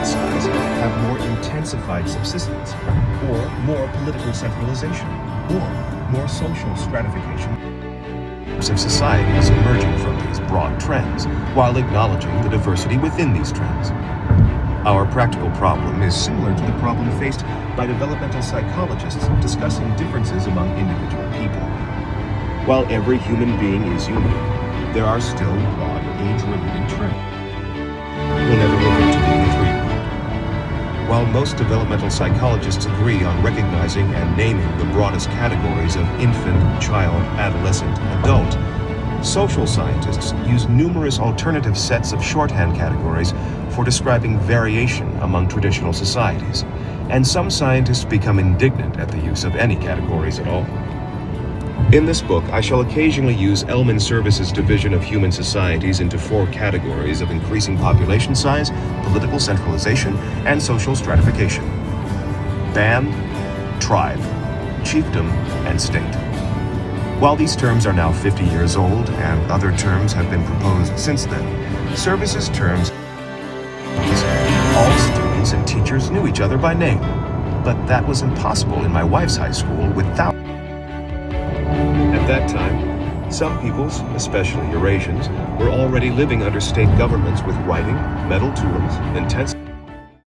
Size have more intensified subsistence, or more political centralization, or more social stratification of societies emerging from these broad trends, while acknowledging the diversity within these trends. Our practical problem is similar to the problem faced by developmental psychologists discussing differences among individual people. While every human being is unique, there are still broad age-related trends. We'll never revert to being a three-year-old. While most developmental psychologists agree on recognizing and naming the broadest categories of infant, child, adolescent, adult, social scientists use numerous alternative sets of shorthand categories for describing variation among traditional societies, and some scientists become indignant at the use of any categories at all. In this book, I shall occasionally use Elman Service's division of human societies into 4 categories of increasing population size, political centralization, and social stratification: band, tribe, chiefdom, and state. While these terms are now 50 years old, and other terms have been proposed since then, Service's terms, all students and teachers knew each other by name. But that was impossible in my wife's high school without. At that time, some peoples, especially Eurasians, were already living under state governments with writing, metal tools, intense